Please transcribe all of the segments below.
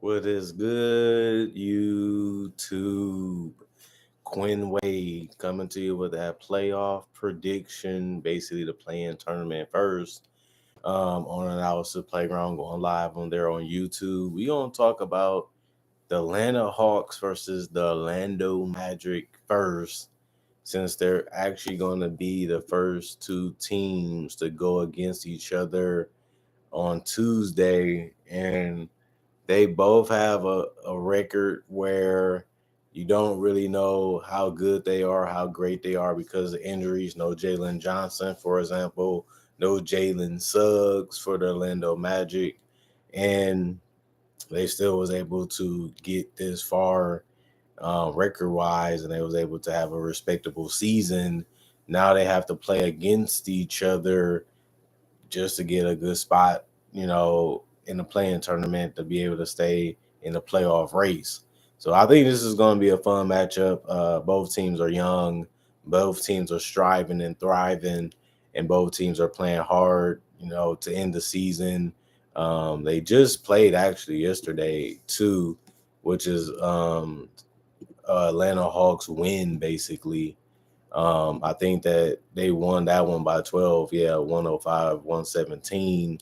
What is good, YouTube? Quinn Wade coming to you with that playoff prediction, basically the play-in tournament first. On Analysis Playground, going live on there on YouTube. We gonna talk about the Atlanta Hawks versus the Orlando Magic first, since they're actually going to be the first two teams to go against each other on Tuesday, and they both have a record where you don't really know how good they are, how great they are because of injuries. No Jalen Johnson, for example, no Jalen Suggs for the Orlando Magic. And they still was able to get this far record wise, and they was able to have a respectable season. Now they have to play against each other just to get a good spot, in the playing tournament to be able to stay in the playoff race. So I think this is going to be a fun matchup. Both teams are young, both teams are striving and thriving, and both teams are playing hard, to end the season. They just played actually yesterday too, which is Atlanta Hawks win basically. I think that they won that one by 12. Yeah, 105, 117.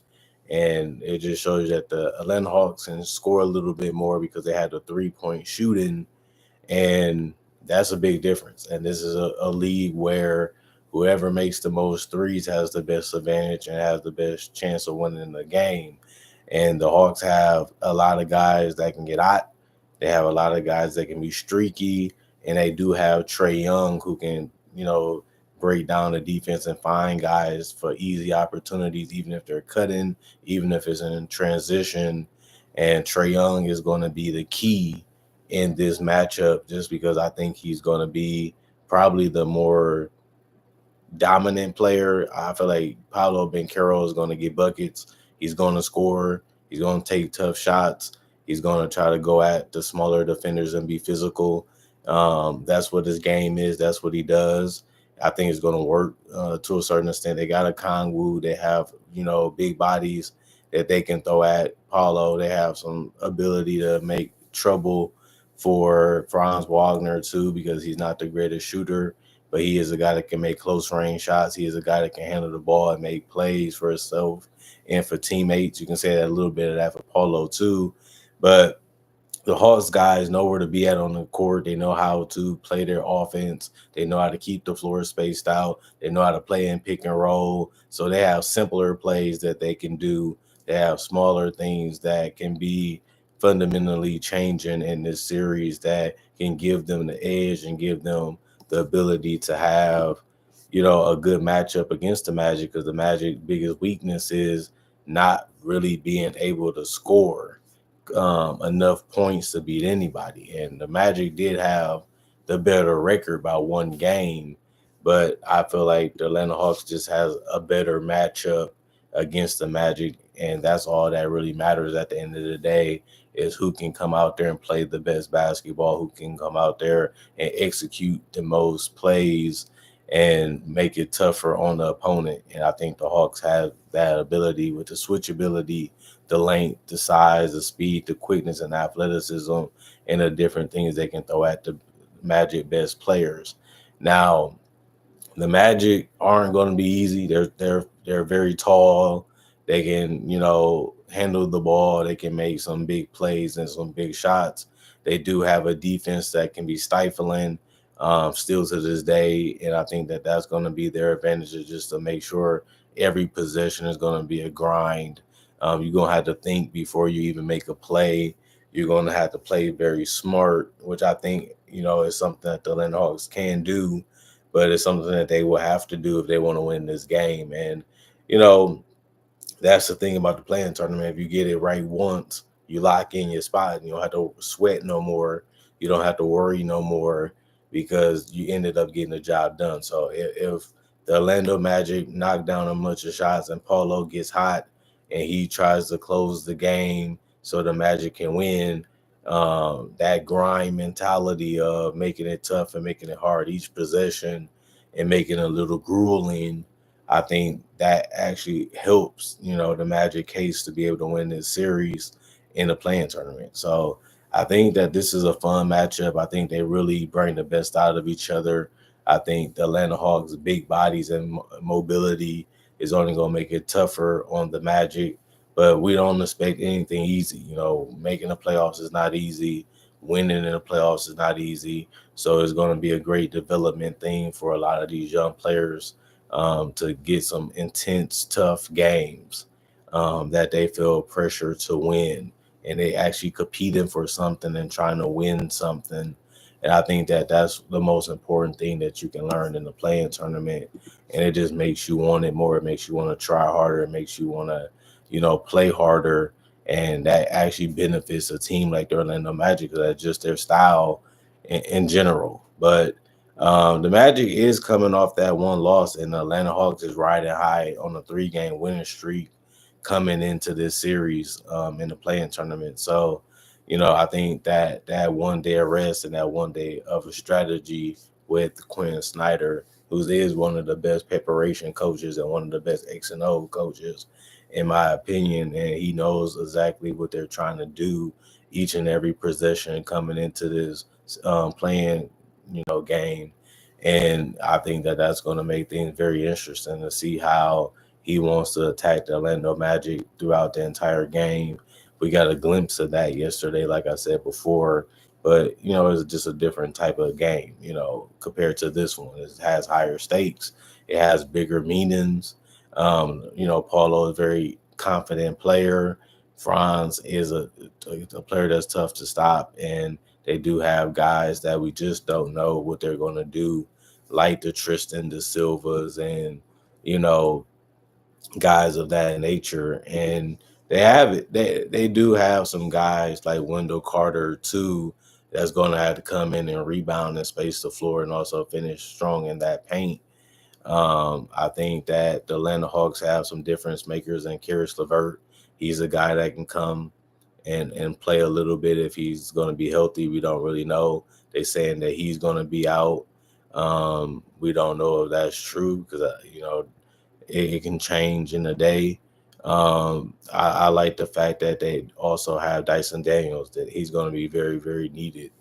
And it just shows that the Atlanta Hawks can score a little bit more because they had the 3-point shooting. And that's a big difference. And this is a league where whoever makes the most threes has the best advantage and has the best chance of winning the game. And the Hawks have a lot of guys that can get hot. They have a lot of guys that can be streaky, and they do have Trey Young who can, break down the defense and find guys for easy opportunities, even if they're cutting, even if it's in transition. And Trey Young is going to be the key in this matchup just because I think he's going to be probably the more dominant player. I feel like Paolo Banchero is going to get buckets. He's going to score. He's going to take tough shots. He's going to try to go at the smaller defenders and be physical. That's what his game is. That's what he does. I think it's going to work to a certain extent. They got a Kongwu. They have, big bodies that they can throw at Paulo. They have some ability to make trouble for Franz Wagner too, because he's not the greatest shooter, but he is a guy that can make close range shots. He is a guy that can handle the ball and make plays for himself and for teammates. You can say that a little bit of that for Paulo too. But the Hawks guys know where to be at on the court. They know how to play their offense. They know how to keep the floor spaced out. They know how to play in pick and roll. So they have simpler plays that they can do. They have smaller things that can be fundamentally changing in this series that can give them the edge and give them the ability to have, a good matchup against the Magic, because the Magic biggest weakness is not really being able to score enough points to beat anybody. And the Magic did have the better record by one game, but I feel like the Atlanta Hawks just has a better matchup against the Magic, and that's all that really matters at the end of the day is who can come out there and play the best basketball, who can come out there and execute the most plays and make it tougher on the opponent. And I think the Hawks have that ability with the switchability, the length, the size, the speed, the quickness, and athleticism, and the different things they can throw at the Magic best players. Now, the Magic aren't going to be easy. They're very tall. They can, handle the ball. They can make some big plays and some big shots. They do have a defense that can be stifling still to this day, and I think that that's going to be their advantage, is just to make sure every possession is going to be a grind. You're going to have to think before you even make a play. You're going to have to play very smart, which I think, is something that the Atlanta Hawks can do, but it's something that they will have to do if they want to win this game. And, you know, that's the thing about the playing tournament. If you get it right once, you lock in your spot and you don't have to sweat no more. You don't have to worry no more because you ended up getting the job done. So if the Orlando Magic knock down a bunch of shots and Paulo gets hot and he tries to close the game so the Magic can win, that grind mentality of making it tough and making it hard each possession and making it a little grueling, I think that actually helps, the Magic case to be able to win this series. in the playing tournament. So I think that this is a fun matchup. I think they really bring the best out of each other. I think the Atlanta Hawks' big bodies and mobility is only going to make it tougher on the Magic. But we don't expect anything easy. Making the playoffs is not easy. Winning in the playoffs is not easy. So it's going to be a great development thing for a lot of these young players to get some intense, tough games that they feel pressure to win, and they actually competing for something and trying to win something. And I think that that's the most important thing that you can learn in the playing tournament. And it just makes you want it more. It makes you want to try harder. It makes you want to, play harder. And that actually benefits a team like the Orlando Magic, because that's just their style in general. But the Magic is coming off that one loss, and the Atlanta Hawks is riding high on a 3-game winning streak coming into this series in the playing tournament. So, I think that 1 day of rest and that 1 day of a strategy with Quinn Snyder, who is one of the best preparation coaches and one of the best X and O coaches, in my opinion, and he knows exactly what they're trying to do each and every possession coming into this playing, game. And I think that that's going to make things very interesting to see how he wants to attack the Orlando Magic throughout the entire game. We got a glimpse of that yesterday, like I said before, but it's just a different type of game, compared to this one. It has higher stakes, it has bigger meanings. Paulo is a very confident player. Franz is a player that's tough to stop, and they do have guys that we just don't know what they're going to do, like the Tristan da Silvas and guys of that nature. And they have it. They do have some guys like Wendell Carter too, that's going to have to come in and rebound and space the floor and also finish strong in that paint. I think that the Atlanta Hawks have some difference makers in Karis LeVert. He's a guy that can come and play a little bit if he's going to be healthy. We don't really know. They're saying that he's going to be out. We don't know if that's true, because it can change in a day. I like the fact that they also have Dyson Daniels, that he's going to be very, very needed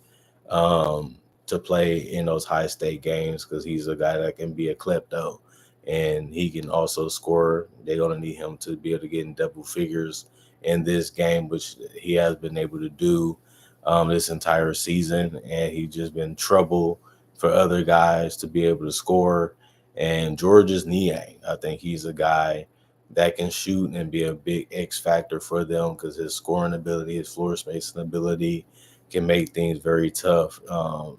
to play in those high stake games, because he's a guy that can be a klepto and he can also score. They're going to need him to be able to get in double figures in this game, which he has been able to do this entire season. And he's just been trouble for other guys to be able to score. And Georges Niang, I think he's a guy that can shoot and be a big X factor for them, because his scoring ability, his floor spacing ability can make things very tough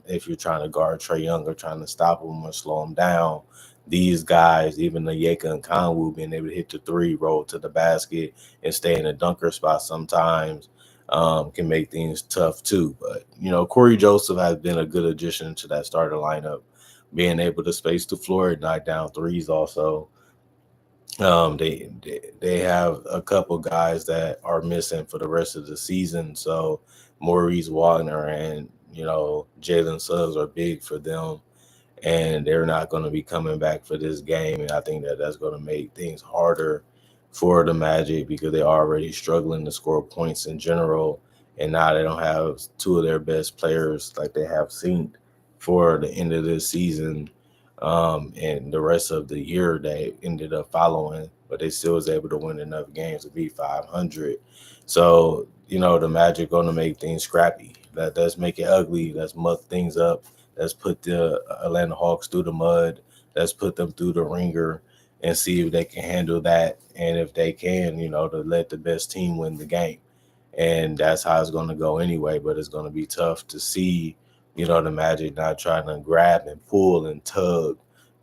if you're trying to guard Trae Young or trying to stop him or slow him down. These guys, even the Yeka and Conwu, being able to hit the three, roll to the basket, and stay in a dunker spot sometimes can make things tough too. But, Corey Joseph has been a good addition to that starter lineup, being able to space the floor and knock down threes also. They have a couple guys that are missing for the rest of the season. So Maurice Wagner and Jalen Suggs are big for them, and they're not going to be coming back for this game. And I think that that's going to make things harder for the Magic, because they're already struggling to score points in general, and now they don't have two of their best players like they have seen for the end of this season. And the rest of the year they ended up following, but they still was able to win enough games to beat 500. So, the Magic going to make things scrappy. Let's make it ugly. Let's muck things up. Let's put the Atlanta Hawks through the mud. Let's put them through the ringer and see if they can handle that. And if they can, to let the best team win the game. And that's how it's going to go anyway. But it's going to be tough to see the Magic not trying to grab and pull and tug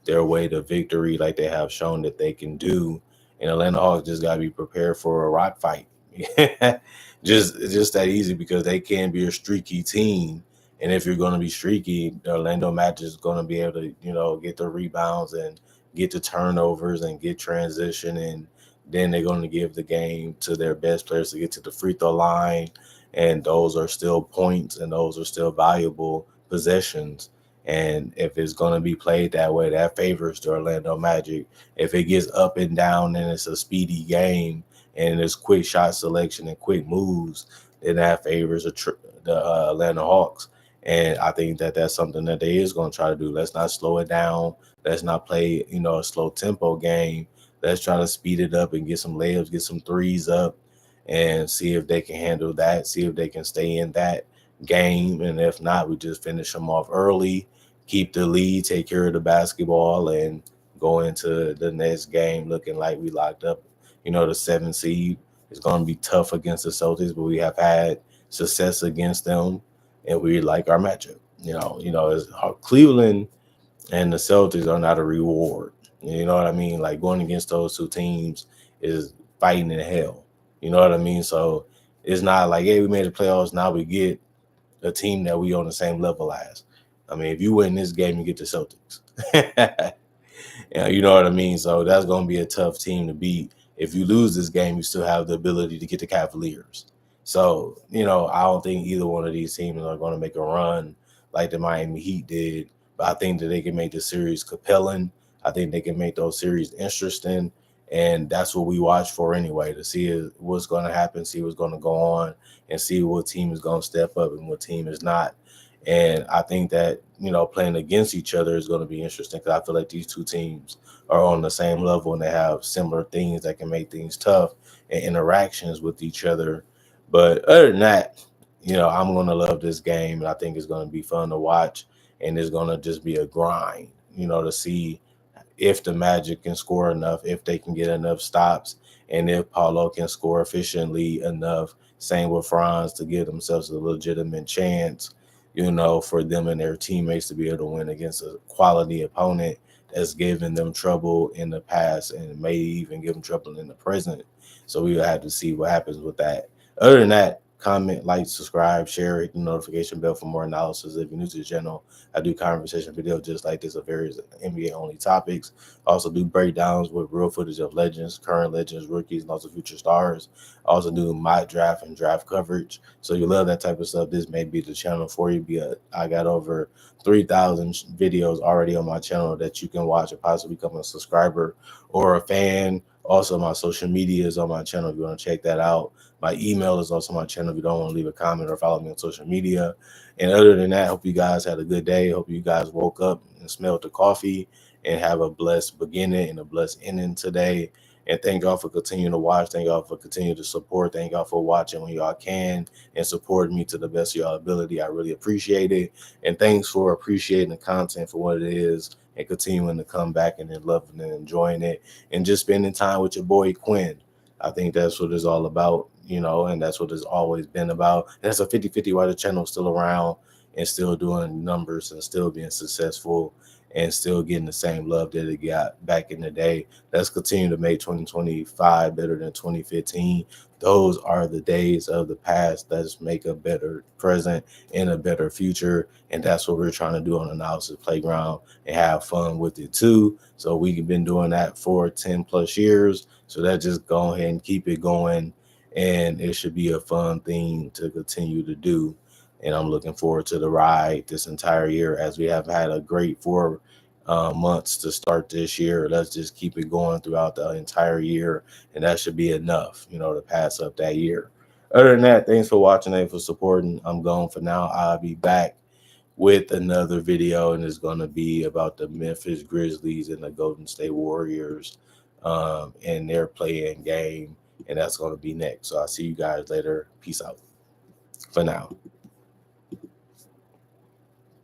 their way to victory like they have shown that they can do. And Atlanta Hawks just got to be prepared for a rock fight. just that easy, because they can be a streaky team. And if you're going to be streaky, the Orlando Magic is going to be able to, get the rebounds and get the turnovers and get transition. And then they're going to give the game to their best players to get to the free throw line. And those are still points, and those are still valuable possessions. And if it's going to be played that way, that favors the Orlando Magic. If it gets up and down and it's a speedy game, and there's quick shot selection and quick moves, then that favors the Atlanta Hawks. And I think that that's something that they is going to try to do. Let's not slow it down. Let's not play, a slow tempo game. Let's try to speed it up and get some layups, get some threes up, and see if they can handle that. See if they can stay in that game. And if not, we just finish them off early, keep the lead, take care of the basketball, and go into the next game looking like we locked up. The 7 seed is going to be tough against the Celtics, but we have had success against them, and we like our matchup. Cleveland and the Celtics are not a reward. You know what I mean? Like going against those two teams is fighting in hell. You know what I mean? So it's not like, hey, we made the playoffs. Now we get a team that we on the same level as. I mean, if you win this game, you get the Celtics. Yeah, you know what I mean? So that's going to be a tough team to beat. If you lose this game, you still have the ability to get the Cavaliers. So, I don't think either one of these teams are going to make a run like the Miami Heat did. But I think that they can make the series compelling. I think they can make those series interesting. And that's what we watch for anyway, to see what's going to happen, see what's going to go on, and see what team is going to step up and what team is not. And I think that, playing against each other is going to be interesting because I feel like these two teams are on the same level and they have similar things that can make things tough and interactions with each other. But other than that, I'm going to love this game, and I think it's going to be fun to watch, and it's going to just be a grind, to see if the Magic can score enough, if they can get enough stops, and if Paulo can score efficiently enough. Same with Franz, to give themselves a legitimate chance, for them and their teammates to be able to win against a quality opponent that's given them trouble in the past and may even give them trouble in the present. So we will have to see what happens with that. Other than that, comment, like, subscribe, share, hit the notification bell for more analysis. If you're new to the channel, I do conversation videos just like this of various NBA only topics. I also do breakdowns with real footage of legends, current legends, rookies, and also future stars. I also do mock draft and draft coverage. So you love that type of stuff, this may be the channel for you. I got over 3,000 videos already on my channel that you can watch and possibly become a subscriber or a fan. Also, my social media is on my channel if you want to check that out. My email is also on my channel if you don't want to leave a comment or follow me on social media. And other than that, hope you guys had a good day. Hope you guys woke up and smelled the coffee and have a blessed beginning and a blessed ending today. And thank y'all for continuing to watch. Thank y'all for continuing to support. Thank y'all for watching when y'all can and supporting me to the best of y'all ability. I really appreciate it. And thanks for appreciating the content for what it is and continuing to come back and then loving and enjoying it and just spending time with your boy Quinn. I think that's what it's all about, and that's what it's always been about. And that's a 50-50 why the channel is still around and still doing numbers and still being successful and still getting the same love that it got back in the day. Let's continue to make 2025 better than 2015. Those are the days of the past. Let's make a better present and a better future. And that's what we're trying to do on Analysis Playground and have fun with it too. So we've been doing that for 10 plus years. So that just go ahead and keep it going. And it should be a fun thing to continue to do. And I'm looking forward to the ride this entire year, as we have had a great 4 months to start this year. Let's just keep it going throughout the entire year, and that should be enough, to pass up that year. Other than that, thanks for watching and for supporting. I'm gone for now. I'll be back with another video, and it's going to be about the Memphis Grizzlies and the Golden State Warriors and their play-in game, and that's going to be next. So I'll see you guys later. Peace out for now.